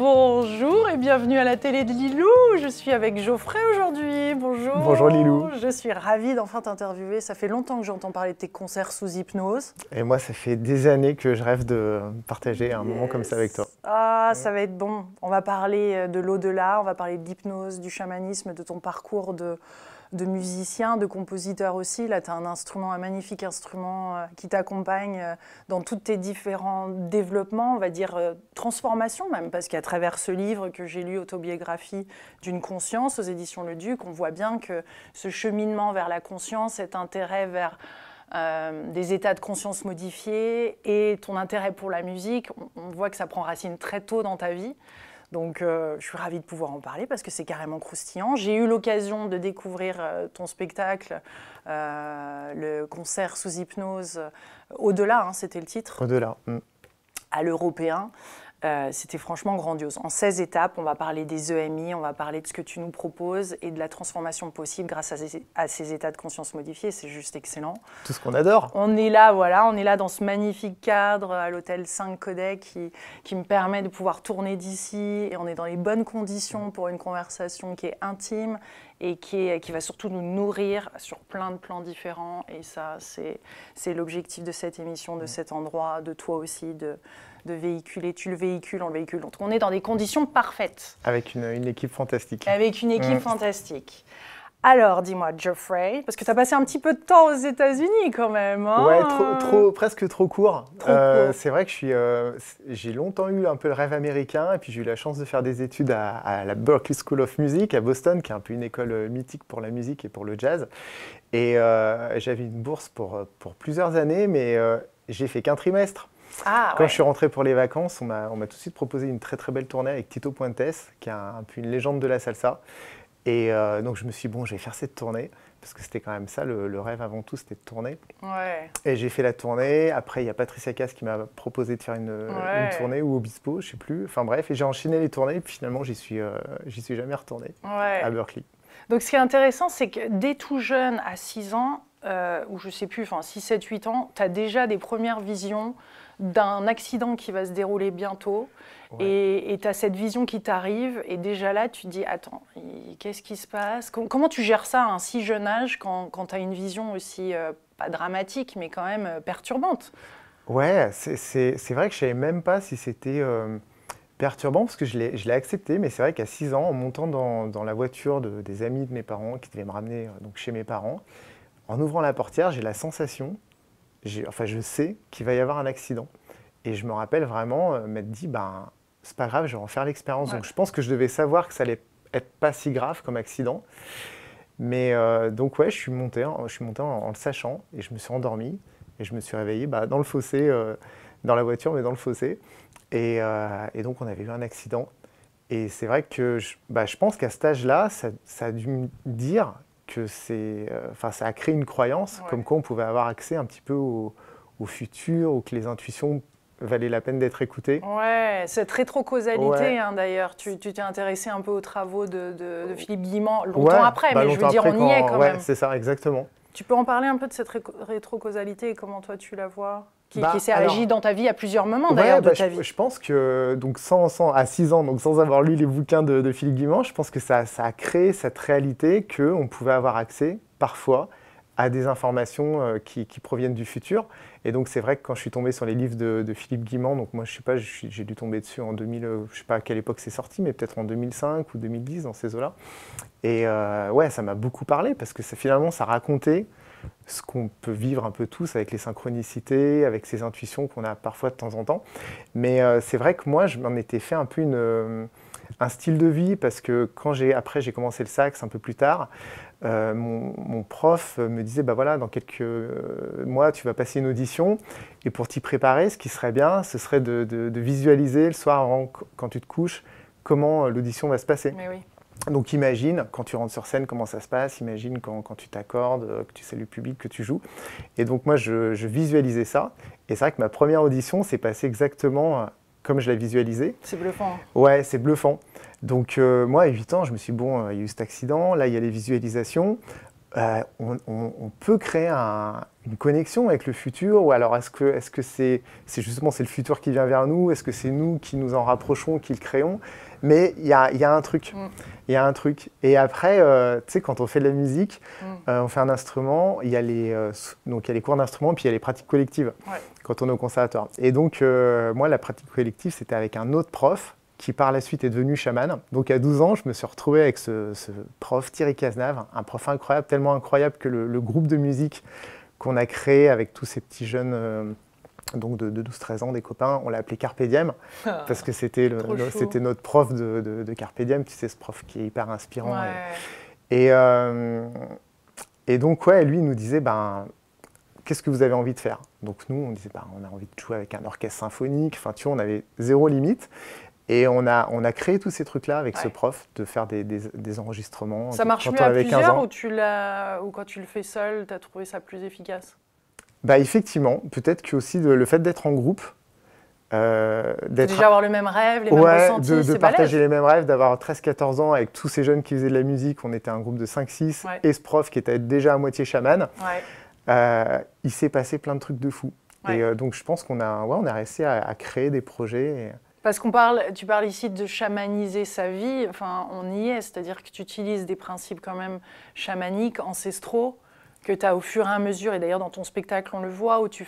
Bonjour et bienvenue à la télé de Lilou. Je suis avec Geoffrey aujourd'hui. Bonjour. Bonjour Lilou. Je suis ravie d'enfin t'interviewer. Ça fait longtemps que j'entends parler de tes concerts sous hypnose. Et moi, ça fait des années que je rêve de partager un moment comme ça avec toi. Ah, ça va être bon. On va parler de l'au-delà, on va parler de l'hypnose, du chamanisme, de ton parcours de musicien, de compositeur aussi. Là, tu as un magnifique instrument qui t'accompagne dans tous tes différents développements, on va dire transformations même, parce qu'à travers ce livre que j'ai lu, Autobiographie d'une conscience, aux éditions Le Duc, on voit bien que ce cheminement vers la conscience, cet intérêt vers des états de conscience modifiés et ton intérêt pour la musique, on voit que ça prend racine très tôt dans ta vie. Donc, je suis ravie de pouvoir en parler parce que c'est carrément croustillant. J'ai eu l'occasion de découvrir ton spectacle, le concert sous hypnose, Au-delà, hein, c'était le titre. Au-delà. À l'Européen. C'était franchement grandiose. En 16 étapes, on va parler des EMI, on va parler de ce que tu nous proposes et de la transformation possible grâce à ces états de conscience modifiés. C'est juste excellent. Tout ce qu'on adore. On est là, voilà, on est là dans ce magnifique cadre à l'hôtel 5 Codec qui me permet de pouvoir tourner d'ici et on est dans les bonnes conditions pour une conversation qui est intime et qui va surtout nous nourrir sur plein de plans différents. Et ça, c'est l'objectif de cette émission, de cet endroit, de toi aussi, de véhiculer. Tu le véhicules, on le véhicule. Donc on est dans des conditions parfaites. Avec une équipe fantastique. Avec une équipe fantastique. Alors, dis-moi, Geoffrey, parce que tu as passé un petit peu de temps aux États-Unis quand même. Hein, ouais, presque trop court. Trop court. C'est vrai que j'ai longtemps eu un peu le rêve américain et puis j'ai eu la chance de faire des études à la Berklee School of Music à Boston, qui est un peu une école mythique pour la musique et pour le jazz. Et j'avais une bourse pour plusieurs années, mais j'ai fait qu'un trimestre. Quand je suis rentré pour les vacances, on m'a tout de suite proposé une très très belle tournée avec Tito Puentes, qui est un peu une légende de la salsa. Et donc je me suis dit, bon, je vais faire cette tournée, parce que c'était quand même ça, le rêve avant tout, c'était de tourner. Ouais. Et j'ai fait la tournée. Après, il y a Patricia Cass qui m'a proposé de faire une tournée, ou Obispo, je ne sais plus. Enfin bref, et j'ai enchaîné les tournées, et puis finalement, j'y suis jamais retourné à Berklee. Donc ce qui est intéressant, c'est que dès tout jeune, à 6 ans, ou je ne sais plus, enfin 6, 7, 8 ans, tu as déjà des premières visions d'un accident qui va se dérouler bientôt. Ouais. Et tu as cette vision qui t'arrive, et déjà là, tu te dis, attends, qu'est-ce qui se passe? Comment tu gères ça à un si jeune âge quand tu as une vision aussi, pas dramatique, mais quand même perturbante? Ouais, c'est vrai que je ne savais même pas si c'était perturbant, parce que je l'ai accepté, mais c'est vrai qu'à 6 ans, en montant dans la voiture des amis de mes parents, qui devaient me ramener donc, chez mes parents, en ouvrant la portière, j'ai la sensation, je sais qu'il va y avoir un accident. Et je me rappelle vraiment m'être dit, ben, c'est pas grave, je vais en faire l'expérience. Donc je pense que je devais savoir que ça allait être pas si grave comme accident. Mais donc ouais, je suis monté en le sachant, et je me suis endormi. Et je me suis réveillé dans le fossé, dans la voiture, mais dans le fossé. Et donc on avait eu un accident. Et c'est vrai que je pense qu'à cet âge-là, ça a dû me dire que ça a créé une croyance, comme quoi on pouvait avoir accès un petit peu au futur, ou que les intuitions valaient la peine d'être écoutées. Ouais, cette rétrocausalité, hein, d'ailleurs. Tu t'es intéressé un peu aux travaux de Philippe Guillemant longtemps après, mais je veux dire, on y est quand même. C'est ça, exactement. Tu peux en parler un peu de cette rétrocausalité et comment toi tu la vois, qui s'est agi dans ta vie à plusieurs moments d'ailleurs de ta vie. Je pense que donc à 6 ans, donc sans avoir lu les bouquins de Philippe Guillemant, je pense que ça a créé cette réalité qu'on pouvait avoir accès parfois à des informations qui proviennent du futur. Et donc c'est vrai que quand je suis tombé sur les livres de Philippe Guillemant, donc moi je sais pas, j'ai dû tomber dessus en 2000, je sais pas à quelle époque c'est sorti, mais peut-être en 2005 ou 2010, dans ces eaux-là. Et ouais, ça m'a beaucoup parlé, parce que finalement ça racontait ce qu'on peut vivre un peu tous avec les synchronicités, avec ces intuitions qu'on a parfois de temps en temps. Mais c'est vrai que moi je m'en étais fait un peu un style de vie, parce que après j'ai commencé le sax un peu plus tard, mon prof me disait, bah voilà, dans quelques mois tu vas passer une audition, et pour t'y préparer, ce qui serait bien, ce serait de visualiser le soir quand tu te couches comment l'audition va se passer. Mais oui. Donc imagine quand tu rentres sur scène comment ça se passe, imagine quand tu t'accordes, que tu salues le public, que tu joues. Et donc moi je visualisais ça, et c'est vrai que ma première audition s'est passée exactement comme je la visualisais. C'est bluffant. Ouais, c'est bluffant. Donc moi, à 8 ans, je me suis dit, bon, il y a eu cet accident, là il y a les visualisations, on peut créer une connexion avec le futur, ou alors est-ce que c'est justement c'est le futur qui vient vers nous, est-ce que c'est nous qui nous en rapprochons, qui le créons? Mais il y a un truc, il y a un truc. Et après, tu sais, quand on fait de la musique, on fait un instrument, il y a donc il y a les cours d'instrument, puis il y a les pratiques collectives, quand on est au conservatoire. Et donc, moi, la pratique collective, c'était avec un autre prof, qui par la suite est devenu chaman. Donc à 12 ans, je me suis retrouvé avec ce prof, Thierry Cazenave, un prof incroyable, tellement incroyable que le groupe de musique qu'on a créé avec tous ces petits jeunes donc de 12-13 ans, des copains, on l'a appelé Carpe Diem, parce que c'était notre prof de Carpe Diem, tu sais, ce prof qui est hyper inspirant. Et donc, ouais, lui, il nous disait, qu'est-ce que vous avez envie de faire? Donc nous, on disait, on a envie de jouer avec un orchestre symphonique, enfin, tu vois, on avait zéro limite. Et on a créé tous ces trucs-là avec ce prof, de faire des enregistrements. Ça marche mieux à plusieurs ou quand tu le fais seul, tu as trouvé ça plus efficace? Effectivement, peut-être que aussi le fait d'être en groupe, déjà avoir le même rêve, les mêmes ressentis, de partager les mêmes rêves, d'avoir 13-14 ans avec tous ces jeunes qui faisaient de la musique, on était un groupe de 5-6, et ce prof qui était déjà à moitié chaman, il s'est passé plein de trucs de fou. Et donc je pense qu'on a réussi à créer des projets. Parce tu parles ici de chamaniser sa vie, enfin on y est, c'est-à-dire que tu utilises des principes quand même chamaniques, ancestraux, que tu as au fur et à mesure, et d'ailleurs dans ton spectacle on le voit, où tu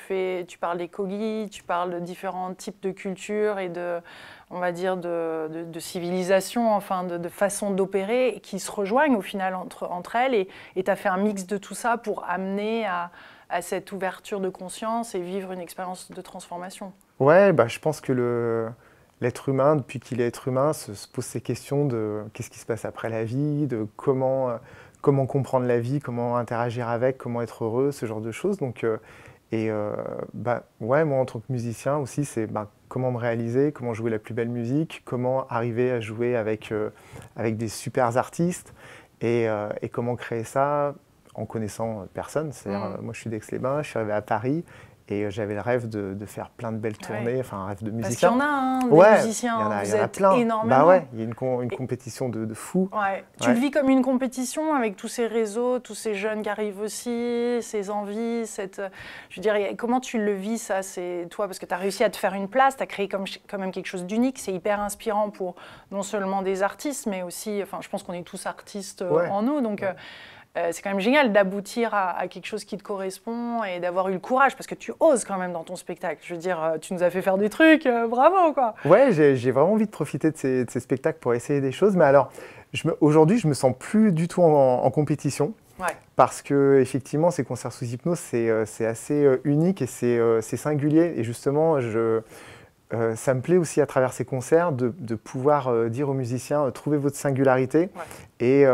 parles des Kogi, tu parles de différents types de cultures et on va dire de civilisation, enfin de façons d'opérer, qui se rejoignent au final entre elles, et tu as fait un mix de tout ça pour amener à cette ouverture de conscience et vivre une expérience de transformation. Ouais, je pense que l'être humain, depuis qu'il est être humain, se pose ces questions de qu'est-ce qui se passe après la vie, de comment comprendre la vie, comment interagir avec, comment être heureux, ce genre de choses. Donc, moi en tant que musicien aussi, c'est comment me réaliser, comment jouer la plus belle musique, comment arriver à jouer avec des super artistes et comment créer ça en connaissant personne. C'est-à-dire, moi je suis d'Aix-les-Bains, je suis arrivé à Paris. Et j'avais le rêve de faire plein de belles tournées, enfin un rêve de musicien. Parce qu'il y en a, des musiciens, vous êtes plein. Énormément. Il y a une compétition de fou. Tu le vis comme une compétition avec tous ces réseaux, tous ces jeunes qui arrivent aussi, ces envies, je dirais, comment tu le vis ça, c'est toi, parce que tu as réussi à te faire une place, tu as créé quand même quelque chose d'unique, c'est hyper inspirant pour non seulement des artistes, mais aussi, enfin je pense qu'on est tous artistes en nous, donc... c'est quand même génial d'aboutir à quelque chose qui te correspond et d'avoir eu le courage, parce que tu oses quand même dans ton spectacle. Je veux dire, tu nous as fait faire des trucs, bravo quoi. Ouais, j'ai vraiment envie de profiter de ces spectacles pour essayer des choses. Mais alors, aujourd'hui, je me sens plus du tout en compétition. Parce que effectivement, ces concerts sous hypnose, c'est assez unique et c'est singulier. Et justement, ça me plaît aussi à travers ces concerts de pouvoir dire aux musiciens trouvez votre singularité. Et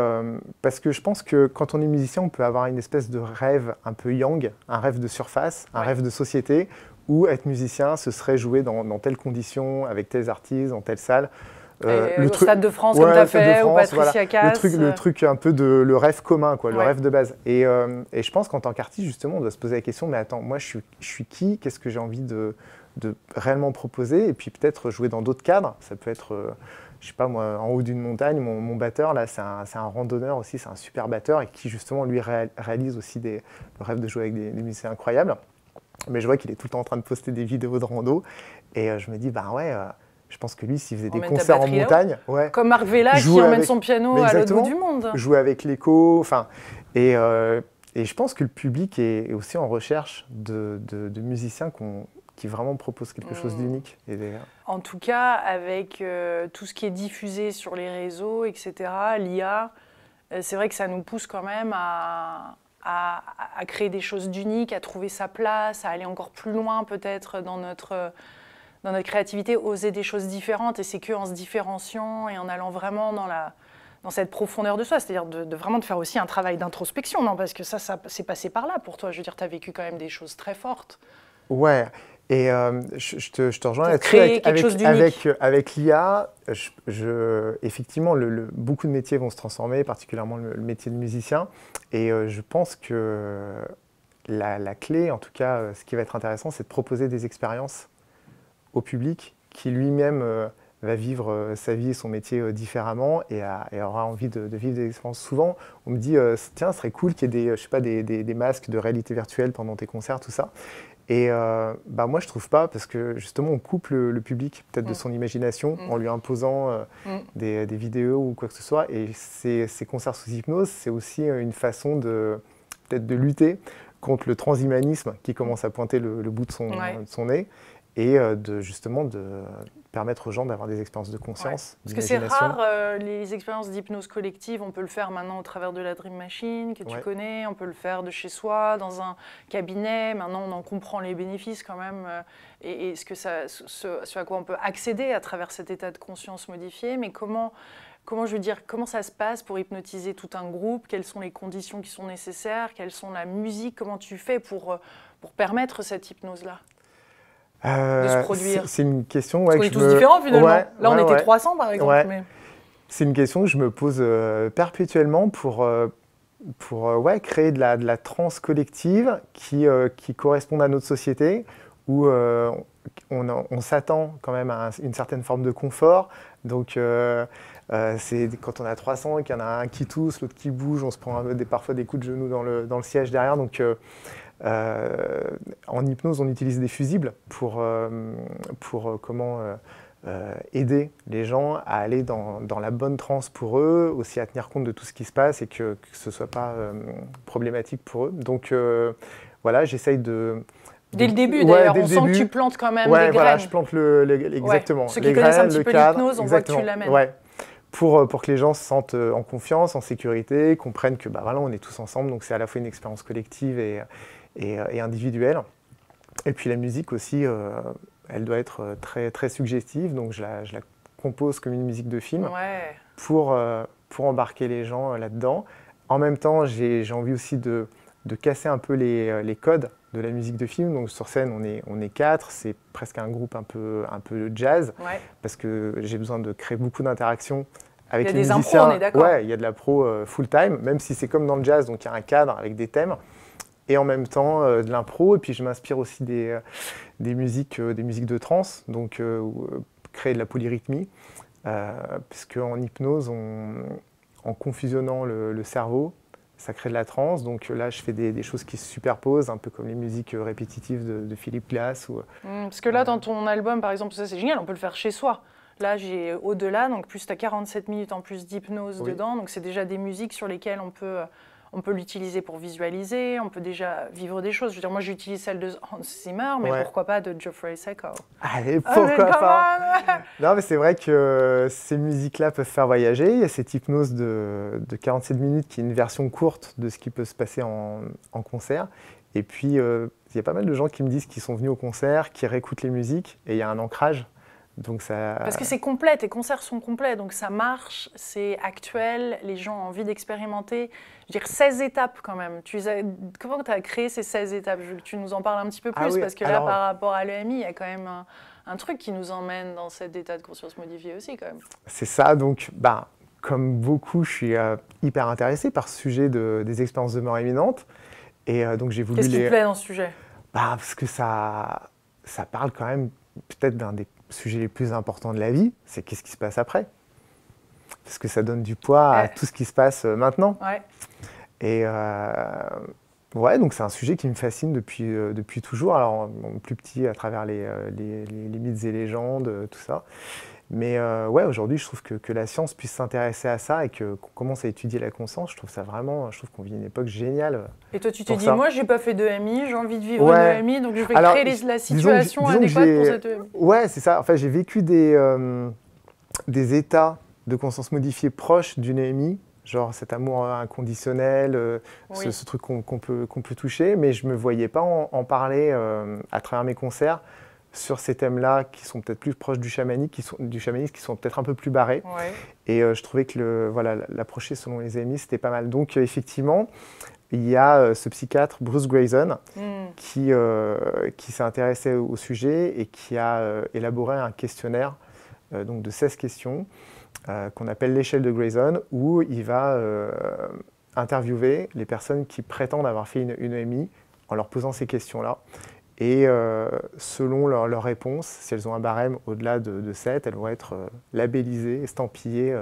parce que je pense que quand on est musicien, on peut avoir une espèce de rêve un peu yang, un rêve de surface, un rêve de société, où être musicien, ce serait jouer dans telles conditions, avec tels artistes, dans telle salle. Au Stade de France, comme tu as fait, ou Patricia Cass. Le truc un peu le rêve commun, le rêve de base. Et je pense qu'en tant qu'artiste, justement, on doit se poser la question, mais attends, moi je suis qui? Qu'est-ce que j'ai envie de réellement proposer? Et puis peut-être jouer dans d'autres cadres. Ça peut être, je sais pas moi, en haut d'une montagne, mon batteur, là, c'est un randonneur aussi, c'est un super batteur, et qui justement, lui, réalise aussi le rêve de jouer avec des musiciens incroyables. Mais je vois qu'il est tout le temps en train de poster des vidéos de rando, et je me dis, je pense que lui, s'il faisait des concerts en montagne... Comme Marc Vella qui emmène son piano à l'autre bout du monde. Jouer avec l'écho, et je pense que le public est aussi en recherche de musiciens qui vraiment proposent quelque chose d'unique. En tout cas, avec tout ce qui est diffusé sur les réseaux, etc., l'IA, c'est vrai que ça nous pousse quand même à créer des choses d'uniques, à trouver sa place, à aller encore plus loin peut-être dans notre créativité, oser des choses différentes. Et c'est qu'en se différenciant et en allant vraiment dans cette profondeur de soi, c'est-à-dire vraiment de faire aussi un travail d'introspection, non? Parce que ça c'est passé par là pour toi. Je veux dire, tu as vécu quand même des choses très fortes. Ouais, et je te rejoins là-dessus. Avec l'IA, effectivement, beaucoup de métiers vont se transformer, particulièrement le métier de musicien. Et je pense que la clé, en tout cas, ce qui va être intéressant, c'est de proposer des expériences au public qui lui-même va vivre sa vie et son métier différemment et aura envie de vivre des expériences. Souvent, on me dit tiens, ce serait cool qu'il y ait je sais pas, des masques de réalité virtuelle pendant tes concerts, tout ça. Et moi, je trouve pas, parce que justement, on coupe le public peut-être de son imagination en lui imposant des vidéos ou quoi que ce soit. Et ces concerts sous hypnose, c'est aussi une façon peut-être de lutter contre le transhumanisme qui commence à pointer le bout de son nez et justement de permettre aux gens d'avoir des expériences de conscience, Parce que c'est rare, les expériences d'hypnose collective, on peut le faire maintenant au travers de la Dream Machine, que tu connais, on peut le faire de chez soi, dans un cabinet, maintenant on en comprend les bénéfices quand même, et ce à quoi on peut accéder à travers cet état de conscience modifié, mais comment ça se passe pour hypnotiser tout un groupe? Quelles sont les conditions qui sont nécessaires? Quelles sont la musique? Comment tu fais pour permettre cette hypnose-là de se produire? C'est une question... Parce qu'on est tous différents finalement. Là, on était 300 par exemple. Mais... C'est une question que je me pose perpétuellement pour créer de la transe collective qui corresponde à notre société, où on s'attend quand même à une certaine forme de confort. Donc, c'est quand on a 300 et qu'il y en a un qui tousse, l'autre qui bouge, on se prend parfois des coups de genoux dans le siège derrière. Donc, en hypnose, on utilise des fusibles pour aider les gens à aller dans la bonne transe pour eux, aussi à tenir compte de tout ce qui se passe et que ce ne soit pas problématique pour eux. Donc voilà, j'essaye de... Dès le début, d'ailleurs, on sent que tu plantes quand même des graines. Voilà, je plante exactement. Ceux qui connaissent un petit peu l'hypnose, on voit que tu l'amènes. Ouais. Pour que les gens se sentent en confiance, en sécurité, comprennent que voilà, on est tous ensemble, donc c'est à la fois une expérience collective et individuelle. Et puis la musique aussi, elle doit être très, très suggestive, donc je la compose comme une musique de film pour embarquer les gens là-dedans. En même temps, j'ai envie aussi de casser un peu les codes de la musique de film. Donc sur scène, on est 4, c'est presque un groupe un peu jazz, parce que j'ai besoin de créer beaucoup d'interactions avec les musiciens. Il y a des impros, on est d'accord. Ouais, il y a de la pro full-time, même si c'est comme dans le jazz, donc il y a un cadre avec des thèmes. Et en même temps de l'impro, et puis je m'inspire aussi des musiques de trance, donc créer de la polyrythmie, puisque en hypnose, en confusionnant le cerveau, ça crée de la trance. Donc là, je fais des choses qui se superposent, un peu comme les musiques répétitives de Philip Glass. Parce que là, dans ton album, par exemple, ça c'est génial, on peut le faire chez soi. Là, j'ai au-delà, donc plus tu as 47 minutes en plus d'hypnose dedans, donc c'est déjà des musiques sur lesquelles on peut l'utiliser pour visualiser, on peut déjà vivre des choses. Je veux dire, moi, j'utilise celle de Hans Zimmer, mais pourquoi pas de Geoffrey Saco? Allez, pourquoi pas? Non, mais c'est vrai que ces musiques-là peuvent faire voyager. Il y a cette hypnose de 47 minutes qui est une version courte de ce qui peut se passer en concert. Et puis, il y a pas mal de gens qui me disent qu'ils sont venus au concert, qui réécoutent les musiques, et il y a un ancrage. Donc ça... Parce que c'est complet, tes concerts sont complets, donc ça marche, c'est actuel, les gens ont envie d'expérimenter. Je veux dire, 16 étapes quand même. Comment tu as créé ces 16 étapes? Je veux que tu nous en parles un petit peu plus, parce que là, par rapport à l'EMI, il y a quand même un truc qui nous emmène dans cet état de conscience modifié aussi quand même. C'est ça, donc comme beaucoup, je suis hyper intéressé par ce sujet des expériences de mort imminente. Et donc j'ai voulu... Qu'est-ce qui te plaît dans ce sujet? Parce que ça parle quand même peut-être d'un des sujets les plus importants de la vie, c'est qu'est-ce qui se passe après. Parce que ça donne du poids à tout ce qui se passe maintenant. Et donc c'est un sujet qui me fascine depuis toujours. Alors plus petit à travers les mythes et légendes, tout ça. Mais aujourd'hui, je trouve que la science puisse s'intéresser à ça et qu'on commence à étudier la conscience. Je trouve qu'on vit une époque géniale. Et toi, tu t'es dit, moi, j'ai pas fait d'EMI, j'ai envie de vivre une EMI, donc je vais créer la situation adéquate pour cette EMI. Ouais, c'est ça. En fait, j'ai vécu des états de conscience modifiés proches d'une EMI, genre cet amour inconditionnel, ce truc qu'on peut toucher, mais je me voyais pas en parler à travers mes concerts sur ces thèmes-là qui sont peut-être plus proches du chamanisme, qui sont peut-être un peu plus barrés. Et je trouvais que l'approcher selon les EMI, c'était pas mal. Donc effectivement, il y a ce psychiatre Bruce Greyson qui s'est intéressé au sujet et qui a élaboré un questionnaire donc de 16 questions qu'on appelle l'échelle de Greyson, où il va interviewer les personnes qui prétendent avoir fait une EMI en leur posant ces questions-là. Et selon leur réponse, si elles ont un barème au-delà de 7, elles vont être labellisées, estampillées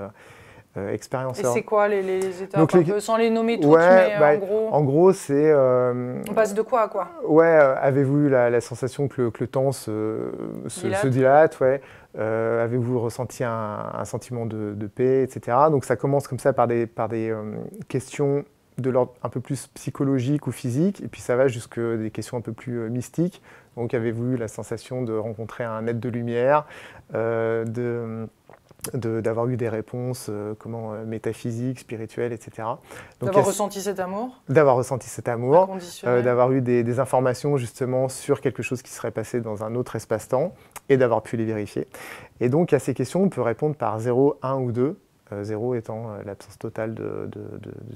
expérienceurs. Et c'est quoi les étapes, donc, un peu, sans les nommer toutes, ouais, mais bah, en gros... En gros, c'est... on passe de quoi à quoi? Ouais, avez-vous eu la sensation que le temps se dilate, ouais. Avez-vous ressenti un sentiment de paix, etc. Donc ça commence comme ça par des questions de l'ordre un peu plus psychologique ou physique, et puis ça va jusque des questions un peu plus mystiques. Donc avez-vous eu la sensation de rencontrer un être de lumière, d'avoir eu des réponses métaphysiques, spirituelles, etc. D'avoir ressenti cet amour? D'avoir ressenti cet amour, d'avoir eu des informations justement sur quelque chose qui serait passé dans un autre espace-temps et d'avoir pu les vérifier. Et donc à ces questions, on peut répondre par 0, 1 ou 2. 0 étant l'absence totale de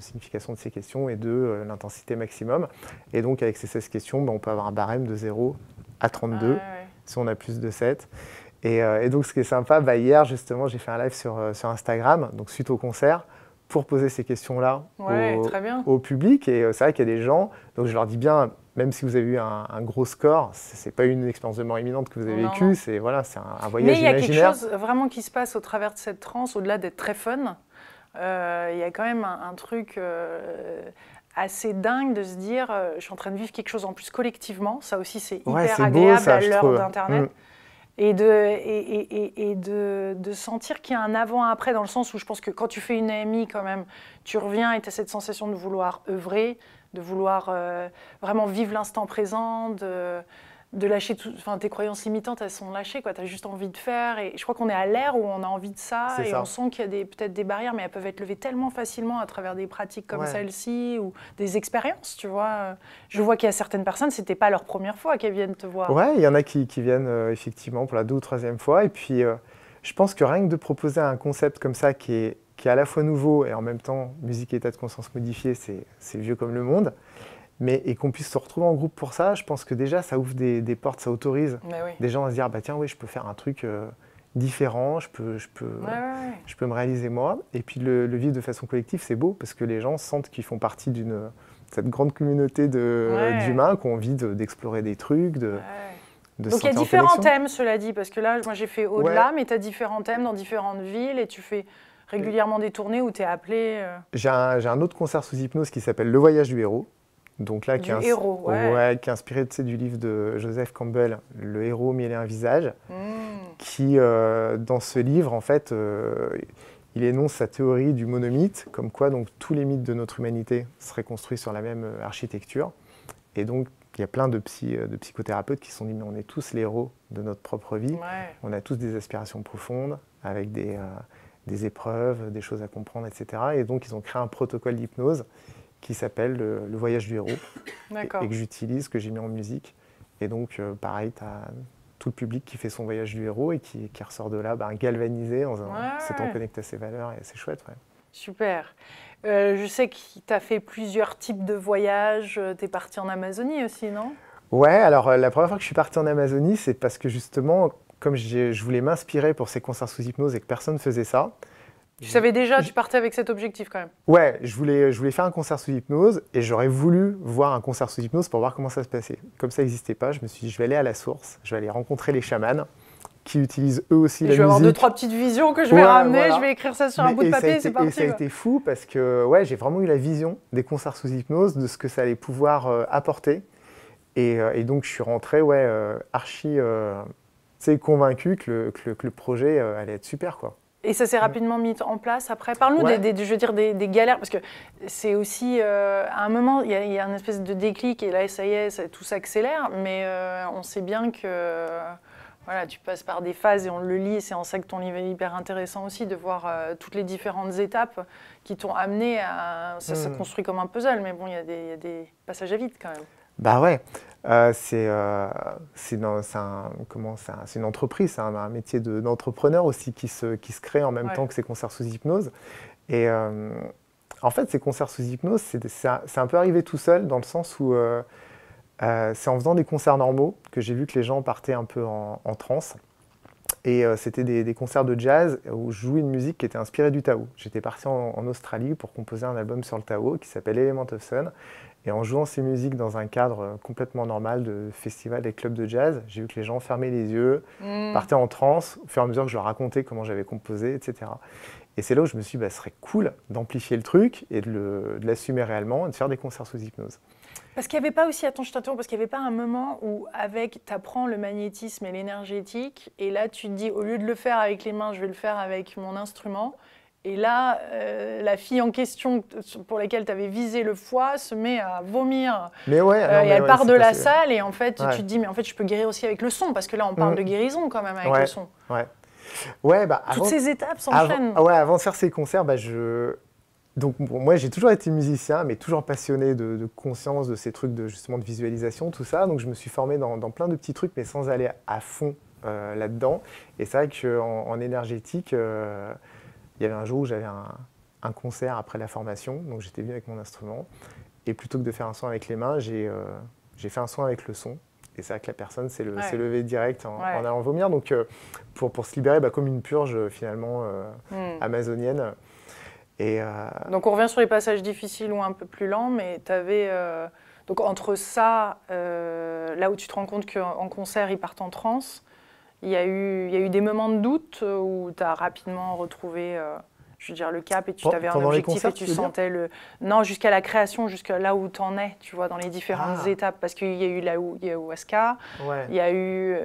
signification de ces questions et 2, l'intensité maximum. Et donc avec ces 16 questions, on peut avoir un barème de 0 à 32 si on a plus de 7. Et donc ce qui est sympa, hier justement j'ai fait un live sur Instagram, donc suite au concert, pour poser ces questions-là au public. Et c'est vrai qu'il y a des gens, donc je leur dis bien, même si vous avez eu un gros score, c'est pas une expérience de mort imminente que vous avez vécue, c'est un voyage imaginaire. Mais il y a quelque chose vraiment qui se passe au travers de cette transe, au-delà d'être très fun. Il y a quand même un truc assez dingue de se dire, je suis en train de vivre quelque chose en plus collectivement. Ça aussi, c'est hyper agréable à l'heure d'Internet. Et de sentir qu'il y a un avant-après, dans le sens où je pense que quand tu fais une AMI, quand même, tu reviens et tu as cette sensation de vouloir œuvrer, de vouloir vraiment vivre l'instant présent, de lâcher tout. Enfin, tes croyances limitantes, elles sont lâchées, quoi. Tu as juste envie de faire. Et je crois qu'on est à l'ère où on a envie de ça. Et on sent qu'il y a peut-être des barrières, mais elles peuvent être levées tellement facilement à travers des pratiques comme celle-ci ou des expériences, tu vois. Je vois qu'il y a certaines personnes, c'était pas leur première fois qu'elles viennent te voir. Ouais, il y en a qui viennent effectivement pour la 2e ou 3e fois. Et puis, je pense que rien que de proposer un concept comme ça qui est à la fois nouveau et en même temps musique et état de conscience modifié, c'est vieux comme le monde. Et qu'on puisse se retrouver en groupe pour ça, je pense que déjà ça ouvre des portes, ça autorise des gens à se dire tiens oui, je peux faire un truc différent, je peux me réaliser moi. Et puis le vivre de façon collective, c'est beau parce que les gens sentent qu'ils font partie de cette grande communauté d'humains qui ont envie d'explorer des trucs, de donc il y a différents thèmes, cela dit, parce que là moi j'ai fait au-delà, mais tu as différents thèmes dans différentes villes et tu fais régulièrement des tournées où tu es appelé. J'ai un autre concert sous hypnose qui s'appelle Le Voyage du héros. Donc là, qui est inspiré du livre de Joseph Campbell, Le héros, miel et un visage, qui, dans ce livre, en fait, il énonce sa théorie du monomythe, comme quoi donc, tous les mythes de notre humanité seraient construits sur la même architecture. Et donc, il y a plein de psychothérapeutes qui se sont dit, mais on est tous les héros de notre propre vie, on a tous des aspirations profondes, avec des épreuves, des choses à comprendre, etc. Et donc, ils ont créé un protocole d'hypnose qui s'appelle le voyage du héros, et que j'utilise, que j'ai mis en musique. Et donc, pareil, tu as tout le public qui fait son voyage du héros et qui ressort de là galvanisé, en s'étant connecté à ses valeurs, et c'est chouette. Super. Je sais que tu as fait plusieurs types de voyages, tu es parti en Amazonie aussi, non? Ouais, alors la première fois que je suis parti en Amazonie, c'est parce que justement, comme je voulais m'inspirer pour ces concerts sous hypnose et que personne ne faisait ça, tu savais déjà, tu partais avec cet objectif quand même? Ouais, je voulais faire un concert sous hypnose et j'aurais voulu voir un concert sous hypnose pour voir comment ça se passait. Comme ça n'existait pas, je me suis dit, je vais aller à la source, je vais aller rencontrer les chamans qui utilisent eux aussi la musique. Je vais avoir 2-3 petites visions que je vais ramener, je vais écrire ça sur un bout de papier, c'est parti. Et ça a été fou parce que j'ai vraiment eu la vision des concerts sous hypnose, de ce que ça allait pouvoir apporter. Et donc je suis rentré archi convaincu que le projet allait être super, quoi. Et ça s'est rapidement mis en place après. Parle-nous des galères, parce que c'est aussi, à un moment, il y a une espèce de déclic, et là, ça y est, tout s'accélère, mais on sait bien que tu passes par des phases, et on le lit, et c'est en ça que ton livre est hyper intéressant aussi, de voir toutes les différentes étapes qui t'ont amené à... Ça se construit comme un puzzle, mais bon, il y a des passages à vide quand même. Bah ouais, c'est une entreprise, c'est un métier d'entrepreneur aussi qui se crée en même temps que ces concerts sous hypnose. Et en fait, ces concerts sous hypnose, c'est un peu arrivé tout seul dans le sens où c'est en faisant des concerts normaux que j'ai vu que les gens partaient un peu en transe. Et c'était des concerts de jazz où je jouais une musique qui était inspirée du Tao. J'étais parti en Australie pour composer un album sur le Tao qui s'appelle Element of Sun. Et en jouant ces musiques dans un cadre complètement normal de festival et club de jazz, j'ai vu que les gens fermaient les yeux, partaient en transe, au fur et à mesure que je leur racontais comment j'avais composé, etc. Et c'est là où je me suis dit, bah, ce serait cool d'amplifier le truc et de l'assumer réellement et de faire des concerts sous hypnose. Parce qu'il n'y avait pas aussi, attends, je t'interromps, parce qu'il n'y avait pas un moment où, tu apprends le magnétisme et l'énergétique, et là, tu te dis, au lieu de le faire avec les mains, je vais le faire avec mon instrument. Et là, la fille en question pour laquelle tu avais visé le foie se met à vomir. Mais ouais, et elle part de la salle, et en fait, tu te dis, mais en fait, je peux guérir aussi avec le son, parce que là, on parle de guérison quand même avec le son. Ouais, bah, toutes ces étapes s'enchaînent. Avant de faire ces concerts, bah, donc, bon, moi, j'ai toujours été musicien, mais toujours passionné de conscience, de ces trucs justement de visualisation, tout ça. Donc, je me suis formé dans plein de petits trucs, mais sans aller à fond là-dedans. Et c'est vrai qu'en énergétique, il y avait un jour où j'avais un concert après la formation. Donc, j'étais venu avec mon instrument. Et plutôt que de faire un son avec les mains, j'ai fait un son avec le son. Et c'est vrai que la personne s'est levée direct en allant vomir. Donc, pour se libérer, bah, comme une purge, finalement, amazonienne. Donc on revient sur les passages difficiles ou un peu plus lents, mais tu avais... donc entre ça, là où tu te rends compte qu'en concert, ils partent en transe, il y a eu des moments de doute où tu as rapidement retrouvé je veux dire, le cap et tu avais un objectif et tu sentais le... Non, jusqu'à la création, jusqu'à là où tu en es, tu vois, dans les différentes étapes. Parce qu'il y a eu l'ayahuasca, il y a eu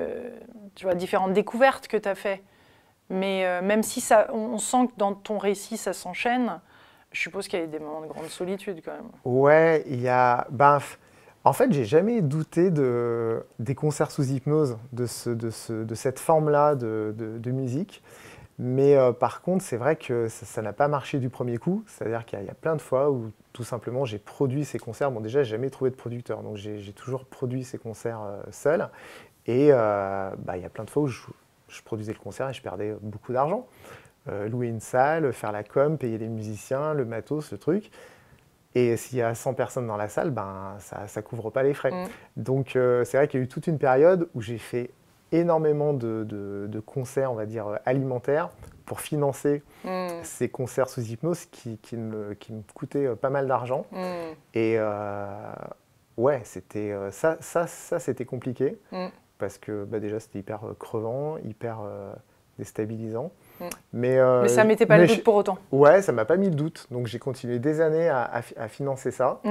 tu vois, différentes découvertes que tu as faites. Mais même si on sent que dans ton récit, ça s'enchaîne, je suppose qu'il y a eu des moments de grande solitude quand même. Ouais, il y a... en fait, j'ai jamais douté des concerts sous hypnose, de cette forme-là de musique. Mais par contre, c'est vrai que ça n'a pas marché du premier coup. C'est-à-dire qu'il y a plein de fois où tout simplement j'ai produit ces concerts. Bon, déjà, j'ai jamais trouvé de producteur, donc j'ai toujours produit ces concerts seul. Et il y a plein de fois où je produisais le concert et je perdais beaucoup d'argent. Louer une salle, faire la com, payer les musiciens, le matos, le truc. Et s'il y a 100 personnes dans la salle, ça ne couvre pas les frais. Donc c'est vrai qu'il y a eu toute une période où j'ai fait énormément de concerts, on va dire, alimentaires pour financer ces concerts sous hypnose qui me coûtaient pas mal d'argent. Et ouais, c'était ça c'était compliqué. Parce que déjà, c'était hyper crevant, hyper déstabilisant. Mais ça ne mettait pas le doute pour autant. Ouais, ça ne m'a pas mis le doute. Donc, j'ai continué des années à financer ça.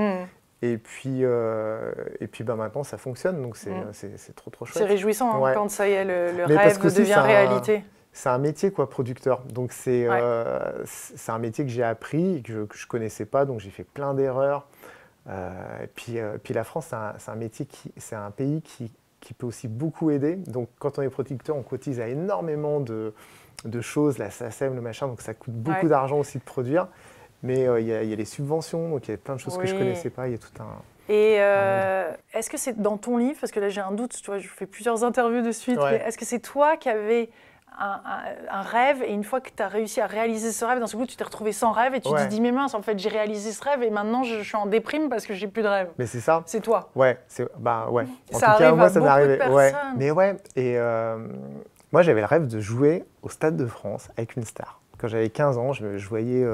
Et puis maintenant, ça fonctionne. Donc, c'est trop chouette. C'est réjouissant quand ça y est, le rêve devient réalité. C'est un métier, quoi, producteur. Donc, c'est un métier que j'ai appris et que je ne connaissais pas. Donc, j'ai fait plein d'erreurs. Et puis la France, c'est un pays qui peut aussi beaucoup aider. Donc, quand on est producteur, on cotise à énormément de choses, la SACEM, le machin, donc ça coûte beaucoup d'argent aussi de produire. Mais il y a les subventions, donc il y a plein de choses que je ne connaissais pas. Il y a tout un... Et est-ce que c'est dans ton livre, parce que là j'ai un doute, tu vois, je fais plusieurs interviews de suite, mais est-ce que c'est toi qui avais un rêve, et une fois que tu as réussi à réaliser ce rêve, d'un seul coup tu t'es retrouvé sans rêve, et tu te dis, mais mince, en fait j'ai réalisé ce rêve, et maintenant je suis en déprime parce que j'ai plus de rêve. Mais c'est ça. C'est toi. Ouais, ouais. En ça tout cas, moi, ça m'est arrivé. Mais ouais, et moi j'avais le rêve de jouer au Stade de France avec une star. Quand j'avais 15 ans, je voyais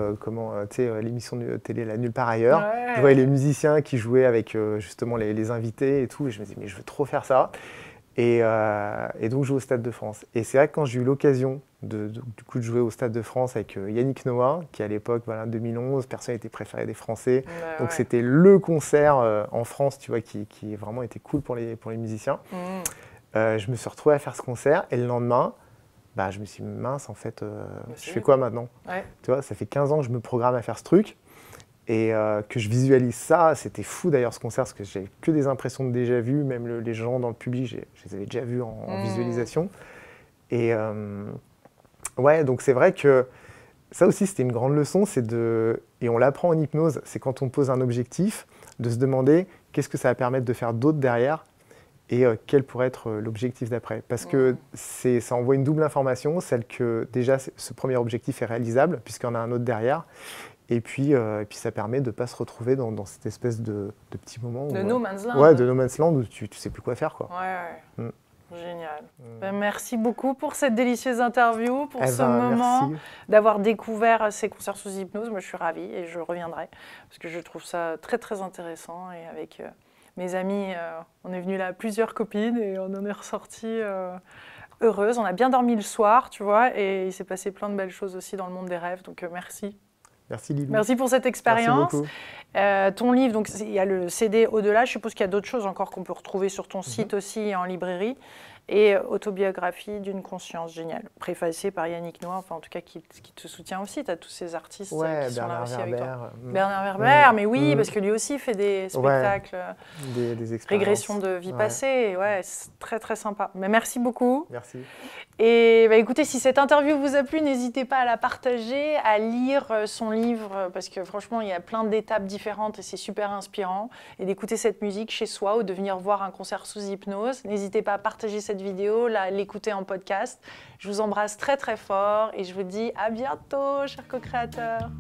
l'émission de télé La Nulle Part Ailleurs. Je voyais les musiciens qui jouaient avec justement les invités et tout, et je me disais, mais je veux trop faire ça. Et donc, je joue au Stade de France. Et c'est vrai que quand j'ai eu l'occasion de jouer au Stade de France avec Yannick Noah, qui à l'époque, 2011, personnalité préférée des Français. Donc, c'était le concert en France, tu vois, qui vraiment était cool pour les musiciens. Je me suis retrouvé à faire ce concert. Et le lendemain, je me suis dit, mince, en fait, je fais quoi maintenant ? Tu vois, ça fait 15 ans que je me programme à faire ce truc. Et que je visualise ça, c'était fou d'ailleurs ce concert, parce que j'avais que des impressions de déjà vu, même les gens dans le public, je les avais déjà vus en visualisation. Et ouais, donc c'est vrai que ça aussi c'était une grande leçon, et on l'apprend en hypnose, c'est quand on pose un objectif, de se demander qu'est-ce que ça va permettre de faire d'autre derrière, et quel pourrait être l'objectif d'après. Parce que ça envoie une double information, celle que déjà ce premier objectif est réalisable, puisqu'il y en a un autre derrière. Et puis ça permet de ne pas se retrouver dans cette espèce de petit moment. De no man's land. Ouais, de no man's land où tu ne sais plus quoi faire, quoi. Ouais. Génial. Ben, merci beaucoup pour cette délicieuse interview, pour ce moment, d'avoir découvert ces concerts sous hypnose. Moi, je suis ravie et je reviendrai parce que je trouve ça très, très intéressant. Et avec mes amis, on est venus là, plusieurs copines, et on en est ressorties heureuses. On a bien dormi le soir, tu vois, et il s'est passé plein de belles choses aussi dans le monde des rêves. Donc, merci. Merci Lily. Merci pour cette expérience. Ton livre, donc il y a le CD Au-delà, je suppose qu'il y a d'autres choses encore qu'on peut retrouver sur ton site aussi et en librairie. Et Autobiographie d'une conscience, géniale, préfacée par Yannick Noah, enfin en tout cas qui te soutient aussi. Tu as tous ces artistes qui sont là aussi avec toi. Bernard Werber, mais oui, parce que lui aussi fait des spectacles, des régression de vie passée. Ouais, c'est très très sympa. Mais merci beaucoup. Merci. Et bah, écoutez, si cette interview vous a plu, n'hésitez pas à la partager, à lire son livre, parce que franchement, il y a plein d'étapes différentes et c'est super inspirant. Et d'écouter cette musique chez soi ou de venir voir un concert sous hypnose. N'hésitez pas à partager cette vidéo, l'écouter en podcast. Je vous embrasse très très fort et je vous dis à bientôt, chers co-créateurs.